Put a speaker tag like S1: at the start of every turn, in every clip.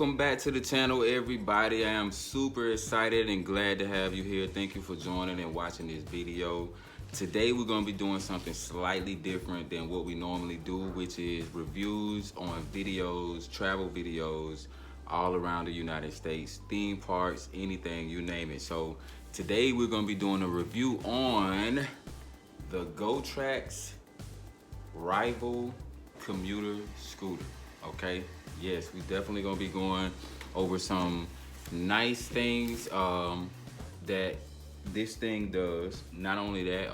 S1: Welcome back to the channel, everybody. I am super excited and glad to have you here. Thank you for joining and watching this video. Today we're going to be doing something slightly different than what we normally do, which is reviews on videos, travel videos all around the United States, theme parks, anything, you name it. So today we're going to be doing a review on the Gotrax Rivel commuter scooter. Okay, yes, we definitely gonna be going over some nice things that this thing does. Not only that,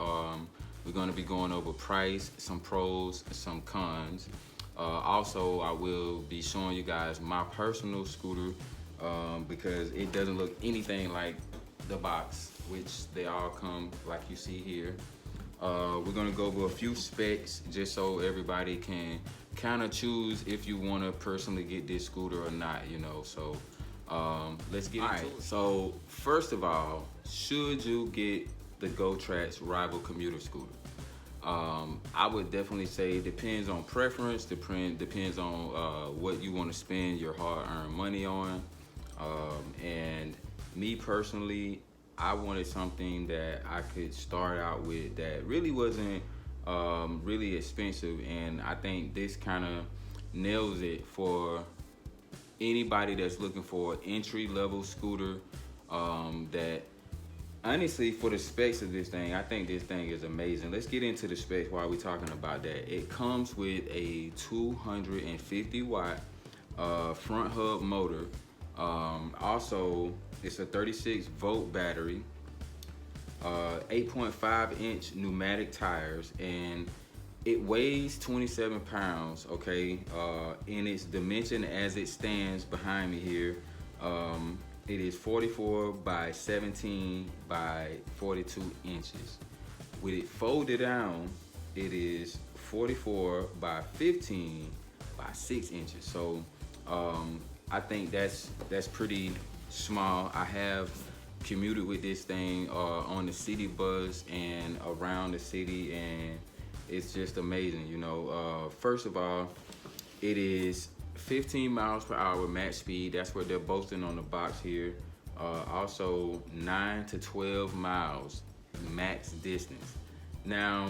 S1: we're gonna be going over price, some pros, some cons. Also, I will be showing you guys my personal scooter because it doesn't look anything like the box, which they all come like you see here. We're gonna go over a few specs just so everybody can kind of choose if you want to personally get this scooter or not, you know. So let's get into it. So first of all, should you get the Gotrax Rivel commuter scooter? I would definitely say it depends on preference, depends on what you want to spend your hard-earned money on. And me personally, I wanted something that I could start out with that really wasn't really expensive, and I think this kind of nails it for anybody that's looking for an entry-level scooter. That honestly, for the specs of this thing, I think this thing is amazing. Let's get into the specs while we're talking about that. It comes with a 250 watt front hub motor. Also, it's a 36 volt battery, 8.5 inch pneumatic tires, and it weighs 27 pounds, okay? In its dimension as it stands behind me here, it is 44 by 17 by 42 inches. With it folded down, it is 44 by 15 by 6 inches. So I think that's pretty small. I have commuted with this thing on the city bus and around the city, and it's just amazing, you know. First of all, it is 15 miles per hour max speed. That's what they're boasting on the box here. Also 9 to 12 miles max distance. Now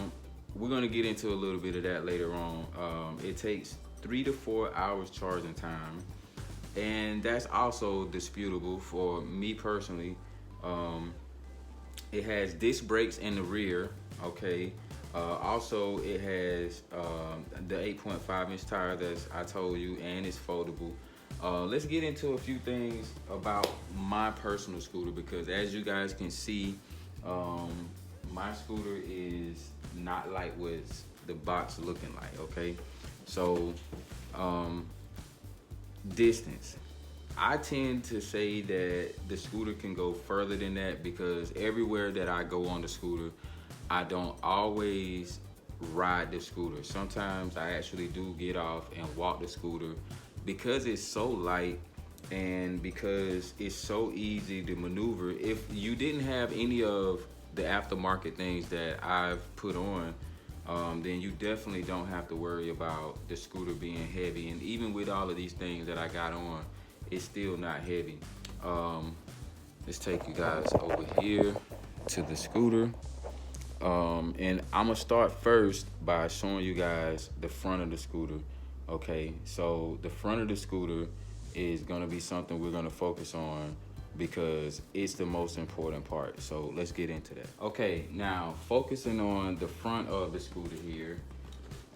S1: we're gonna get into a little bit of that later on. It takes 3 to 4 hours charging time, and that's also disputable for me personally. It has disc brakes in the rear, okay. Also, it has the 8.5 inch tire that I told you, and it's foldable. Let's get into a few things about my personal scooter, because as you guys can see, my scooter is not like what's the box looking like, okay. So distance, I tend to say that the scooter can go further than that, because everywhere that I go on the scooter, I don't always ride the scooter. Sometimes I actually do get off and walk the scooter because it's so light and because it's so easy to maneuver. If you didn't have any of the aftermarket things that I've put on, then you definitely don't have to worry about the scooter being heavy. And even with all of these things that I got on, it's still not heavy. Let's take you guys over here to the scooter. And I'm gonna start first by showing you guys the front of the scooter. Okay, so the front of the scooter is gonna be something we're gonna focus on because it's the most important part. So let's get into that. Okay, now focusing on the front of the scooter here,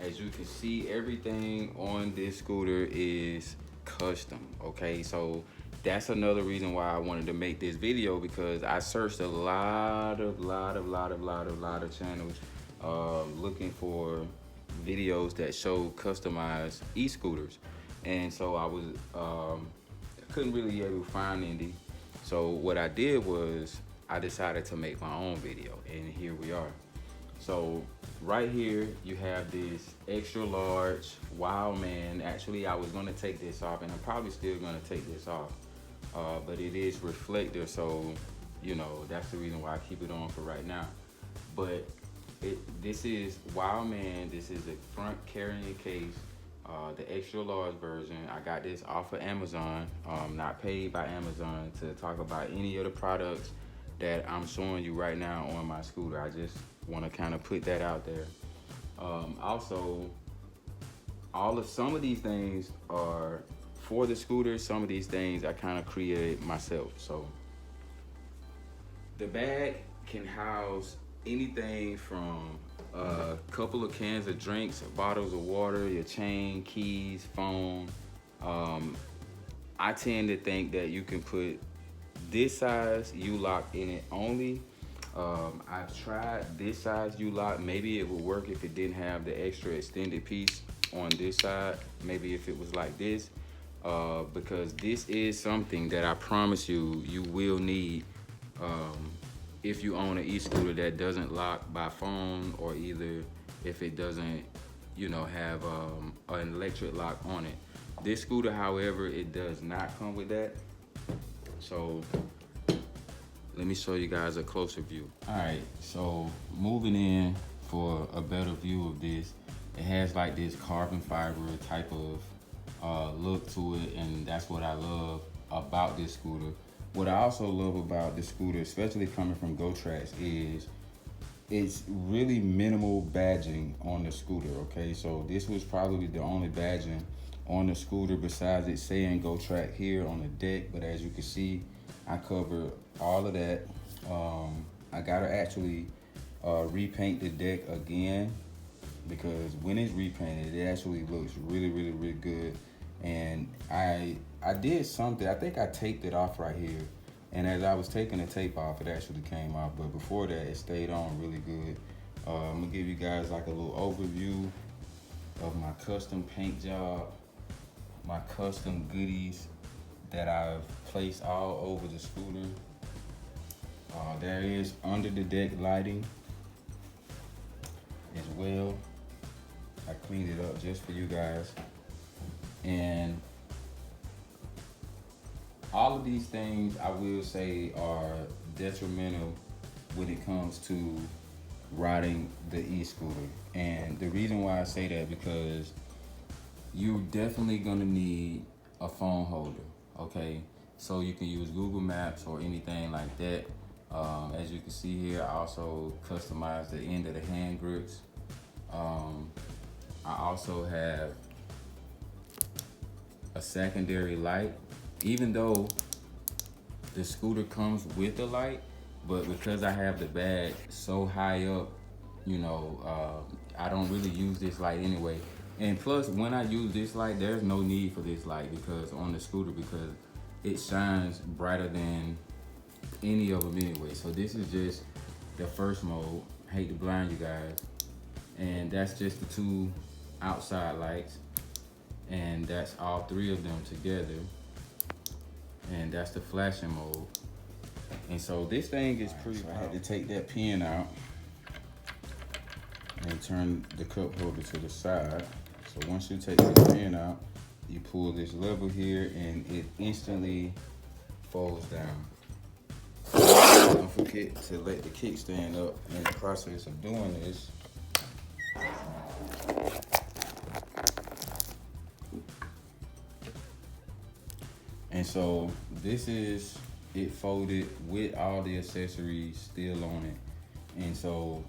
S1: as you can see, everything on this scooter is custom, okay. So that's another reason why I wanted to make this video, because I searched a lot of channels looking for videos that show customized e-scooters, and so I was couldn't really be able to find any. So what I did was I decided to make my own video, and here we are. So right here you have this extra large Wild Man. Actually, I was gonna take this off, and I'm probably still gonna take this off, but it is reflector, so you know that's the reason why I keep it on for right now. But this is Wild Man. This is a front carrying case. the extra large version. I got this off of Amazon, not paid by Amazon to talk about any of the products that I'm showing you right now on my scooter. I just want to kind of put that out there. Also, some of these things are for the scooter. Some of these things I kind of created myself. So the bag can house anything from a couple of cans of drinks, bottles of water, your chain, keys, phone. I tend to think that you can put this size U-lock in it only. I've tried this size U-lock. Maybe it would work if it didn't have the extra extended piece on this side. Maybe if it was like this, because this is something that I promise you, you will need if you own an e-scooter that doesn't lock by phone, or either if it doesn't, have an electric lock on it. This scooter, however, it does not come with that. So let me show you guys a closer view. All right, so moving in for a better view of this, it has like this carbon fiber type of look to it, and that's what I love about this scooter. What I also love about this scooter, especially coming from Gotrax, is it's really minimal badging on the scooter, okay? So this was probably the only badging on the scooter besides it saying Gotrax here on the deck, but as you can see, I covered all of that. I gotta actually repaint the deck again, because when it's repainted, it actually looks really, really, really good. And I did something, I think I taped it off right here. And as I was taking the tape off, it actually came off. But before that, it stayed on really good. I'm gonna give you guys like a little overview of my custom paint job, my custom goodies that I've placed all over the scooter. There is under the deck lighting as well. I cleaned it up just for you guys. And all of these things, I will say, are detrimental when it comes to riding the e-scooter. And the reason why I say that, because you're definitely gonna need a phone holder, okay? So you can use Google Maps or anything like that. As you can see here, I also customized the end of the hand grips. I also have a secondary light, even though the scooter comes with a light, but because I have the bag so high up, I don't really use this light anyway. And plus, when I use this light, there's no need for this light because on the scooter, because it shines brighter than any of them anyway. So this is just the first mode. Hate to blind you guys. And that's just the two outside lights. And that's all three of them together. And that's the flashing mode. And so this thing is pretty. So I had to take that pin out and turn the cup holder to the side. So once you take the pin out, you pull this lever here and it instantly folds down. Don't forget to let the kickstand up in the process of doing this. And so this is it folded with all the accessories still on it. And so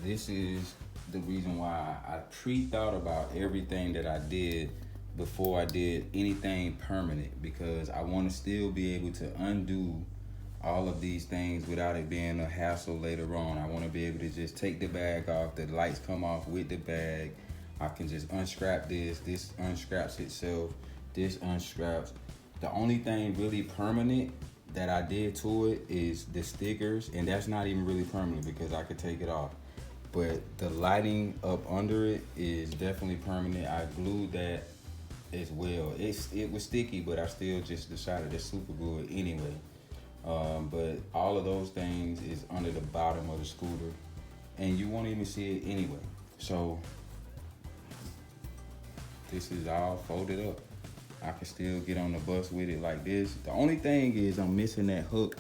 S1: this is the reason why I pre-thought about everything that I did before I did anything permanent, because I want to still be able to undo all of these things without it being a hassle later on. I want to be able to just take the bag off, the lights come off with the bag. I can just unstrap this unstraps itself, this unstraps. The only thing really permanent that I did to it is the stickers, and that's not even really permanent because I could take it off. But the lighting up under it is definitely permanent. I glued that as well. It was sticky, but I still just decided to super glue it anyway. But all of those things is under the bottom of the scooter, and you won't even see it anyway. So this is all folded up. I can still get on the bus with it like this. The only thing is I'm missing that hook,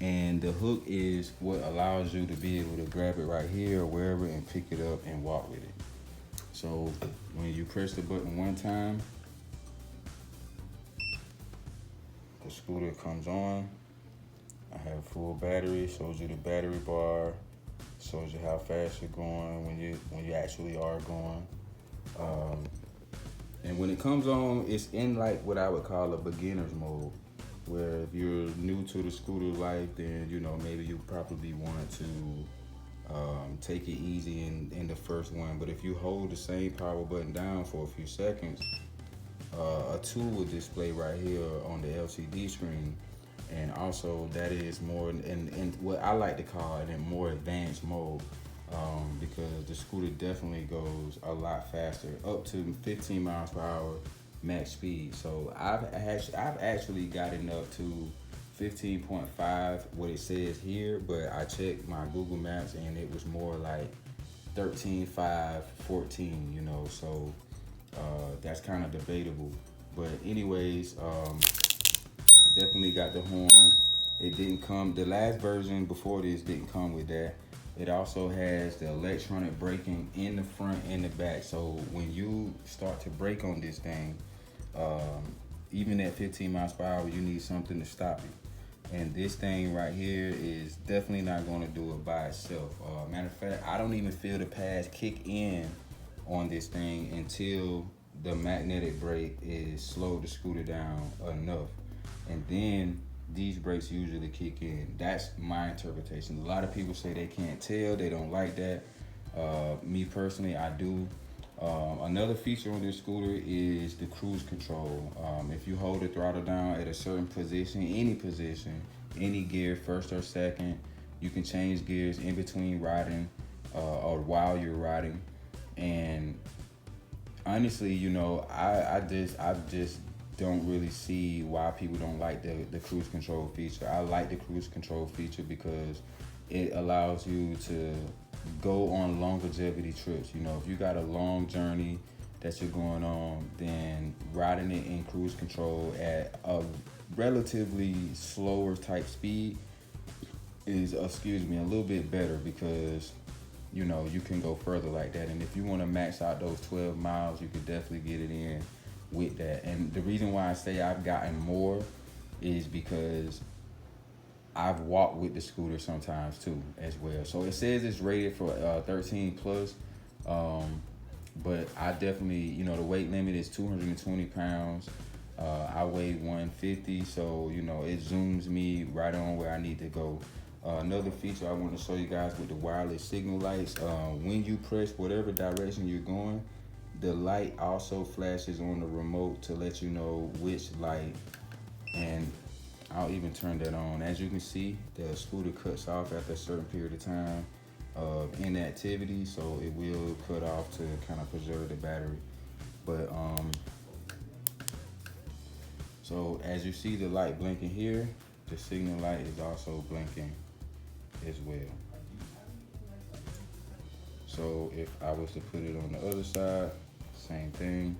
S1: and the hook is what allows you to be able to grab it right here or wherever and pick it up and walk with it. So when you press the button one time, the scooter comes on. I have full battery, shows you the battery bar, shows you how fast you're going when you actually are going. And when it comes on, it's in like what I would call a beginner's mode, where if you're new to the scooter life, then maybe you probably want to take it easy in the first one. But if you hold the same power button down for a few seconds, a tool will display right here on the LCD screen. And also that is more in what I like to call it in more advanced mode, because the scooter definitely goes a lot faster, up to 15 miles per hour max speed. So I've actually gotten up to 15.5, what it says here, but I checked my Google Maps and it was more like 13.5, 14, so that's kind of debatable. But anyways, definitely got the horn. It didn't come, the last version before this didn't come with that. It also has the electronic braking in the front and the back. So when you start to brake on this thing, even at 15 miles per hour, you need something to stop you. And this thing right here is definitely not gonna do it by itself. Matter of fact, I don't even feel the pads kick in on this thing until the magnetic brake is slowed the scooter down enough. And then these brakes usually kick in. That's my interpretation. A lot of people say they can't tell, they don't like that. Me personally, I do. Another feature on this scooter is the cruise control. If you hold the throttle down at a certain position, any gear, first or second, you can change gears in between riding or while you're riding. And honestly, I just don't really see why people don't like the cruise control feature. I like the cruise control feature because it allows you to go on longevity trips. If you got a long journey that you're going on, then riding it in cruise control at a relatively slower type speed is, a little bit better, because you can go further like that. And if you want to max out those 12 miles, you could definitely get it in with that. And the reason why I say I've gotten more is because I've walked with the scooter sometimes too as well. So it says it's rated for 13 plus, but I definitely, the weight limit is 220 pounds. I weigh 150, so it zooms me right on where I need to go. Another feature I want to show you guys with the wireless signal lights, when you press whatever direction you're going, the light also flashes on the remote to let you know which light, and I'll even turn that on. As you can see, the scooter cuts off after a certain period of time of inactivity, so it will cut off to kind of preserve the battery. But so as you see the light blinking here, the signal light is also blinking as well. So if I was to put it on the other side, same thing.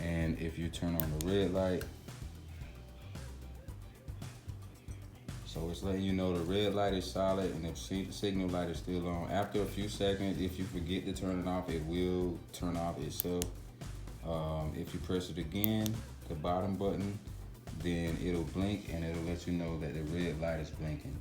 S1: And if you turn on the red light, so it's letting you know the red light is solid and the signal light is still on. After a few seconds, if you forget to turn it off, it will turn off itself. If you press it again, the bottom button, then it'll blink and it'll let you know that the red light is blinking.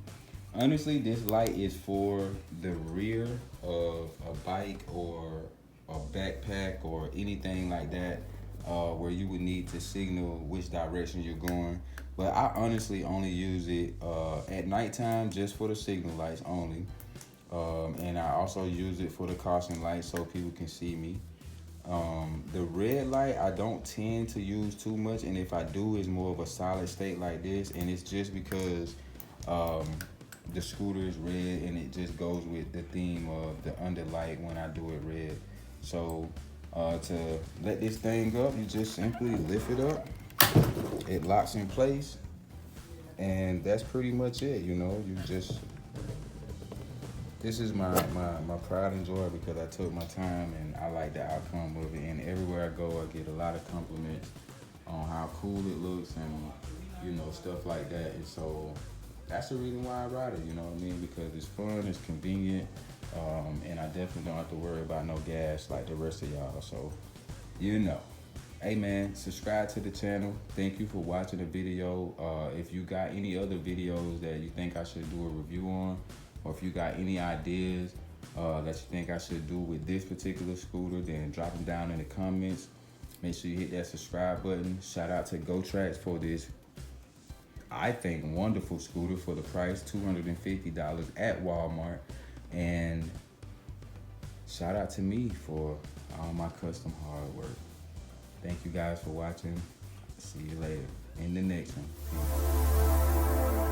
S1: Honestly, this light is for the rear of a bike or a backpack or anything like that, where you would need to signal which direction you're going. But I honestly only use it at nighttime, just for the signal lights only. And I also use it for the caution light so people can see me. The red light I don't tend to use too much, and if I do, it's more of a solid state like this, and it's just because the scooter is red and it just goes with the theme of the underlight when I do it red. So to let this thing up, you just simply lift it up, it locks in place, and that's pretty much it. This is my pride and joy, because I took my time and I like the outcome of it. And everywhere I go, I get a lot of compliments on how cool it looks and stuff like that. And so that's the reason why I ride it, you know what I mean? Because it's fun, it's convenient, and I definitely don't have to worry about no gas like the rest of y'all. So, you know. Hey man, subscribe to the channel. Thank you for watching the video. If you got any other videos that you think I should do a review on, or if you got any ideas that you think I should do with this particular scooter, then drop them down in the comments. Make sure you hit that subscribe button. Shout out to Gotrax for this, I think, wonderful scooter for the price, $250 at Walmart. And shout out to me for all my custom hard work. Thank you guys for watching. See you later in the next one.